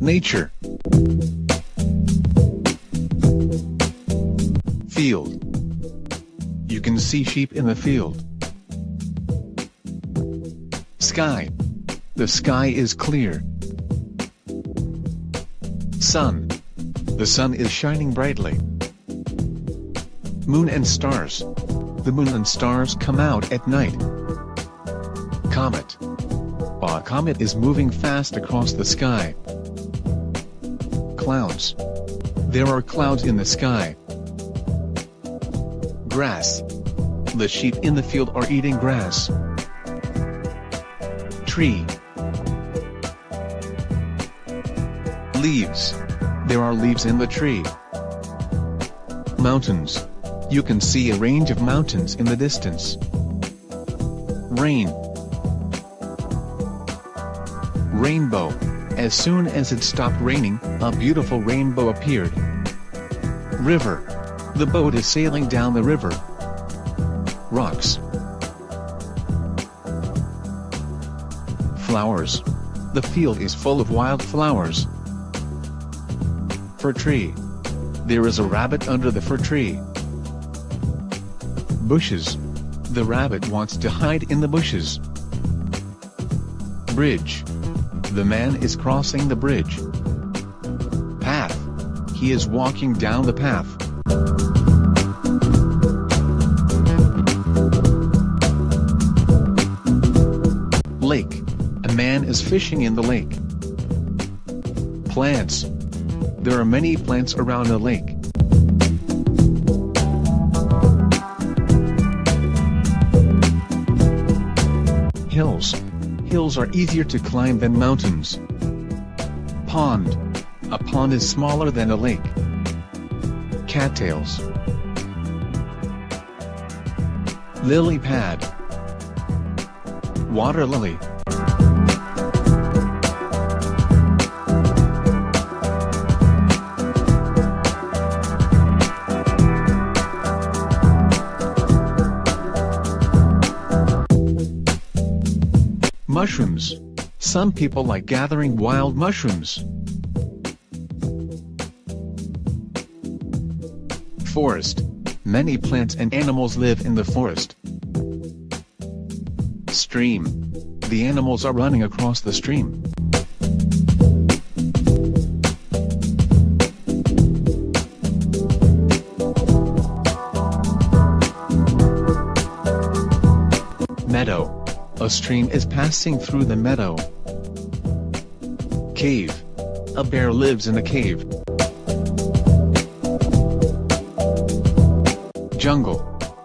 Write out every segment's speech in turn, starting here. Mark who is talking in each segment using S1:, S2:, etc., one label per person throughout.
S1: Nature. Field. You can see sheep in the field. Sky. The sky is clear. Sun. The sun is shining brightly. Moon and stars. The moon and stars come out at night. Comet. A comet is moving fast across the sky. Clouds. There are clouds in the sky. Grass. The sheep in the field are eating grass. Tree. Leaves. There are leaves in the tree. Mountains. You can see a range of mountains in the distance. Rain. Rainbow. As soon as it stopped raining, a beautiful rainbow appeared. River. The boat is sailing down the river. Rocks. Flowers. The field is full of wild flowers. Fir tree. There is a rabbit under the fir tree. Bushes. The rabbit wants to hide in the bushes. Bridge. The man is crossing the bridge. Path. He is walking down the path. Lake. A man is fishing in the lake. Plants. There are many plants around the lake. Hills. Hills are easier to climb than mountains. Pond. A pond is smaller than a lake. Cattails. Lily pad. Water lily. Mushrooms. Some people like gathering wild mushrooms. Forest. Many plants and animals live in the forest. Stream. The animals are running across the stream. Meadow. A stream is passing through the meadow. Cave. A bear lives in a cave. Jungle.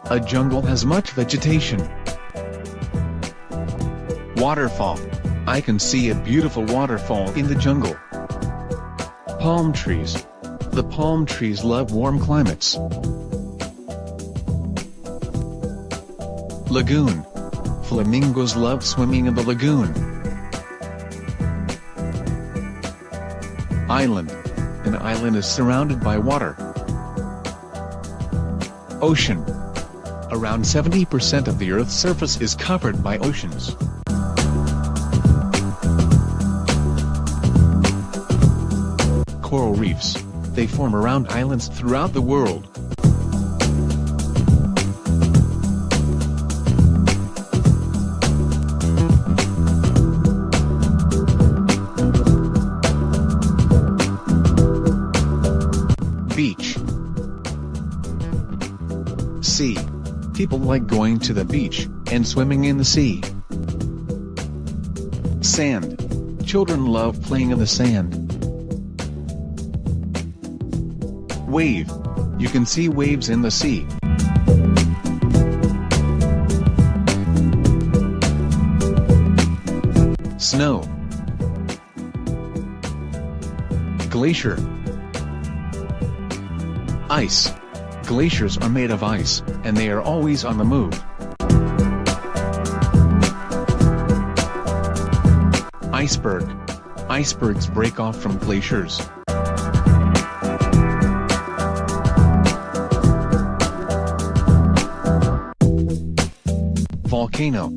S1: A jungle has much vegetation. Waterfall. I can see a beautiful waterfall in the jungle. Palm trees. The palm trees love warm climates. Lagoon. Flamingos love swimming in the lagoon. Island. An island is surrounded by water. Ocean. Around 70% of the Earth's surface is covered by oceans. Coral reefs. They form around islands throughout the world. Beach. Sea. People like going to the beach and swimming in the sea. Sand. Children love playing in the sand. Wave. You can see waves in the sea. Snow. Glacier. Ice. Glaciers are made of ice, and they are always on the move. Iceberg. Icebergs break off from glaciers. Volcano.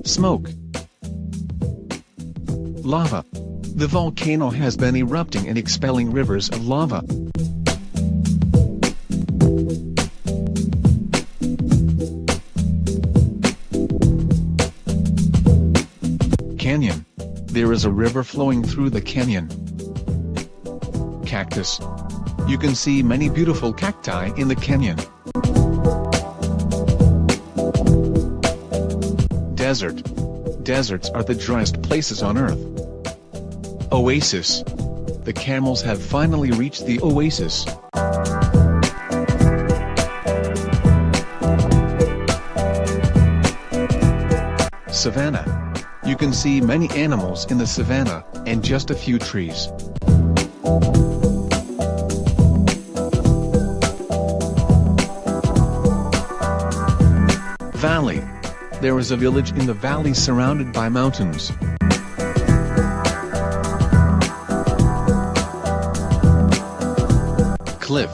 S1: Smoke. Lava. The volcano has been erupting and expelling rivers of lava. Canyon. There is a river flowing through the canyon. Cactus. You can see many beautiful cacti in the canyon. Desert. Deserts are the driest places on earth. Oasis. The camels have finally reached the oasis. Savanna. You can see many animals in the savanna, and just a few trees. Valley. There is a village in the valley surrounded by mountains. Cliff.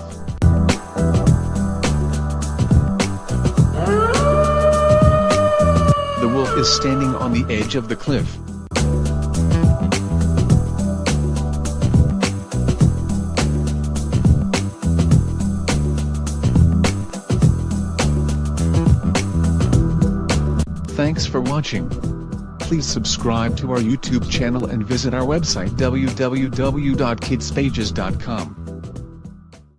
S1: The wolf is standing on the edge of the cliff. Thanks for watching. Please subscribe to our YouTube channel and visit our website www.kidspages.com.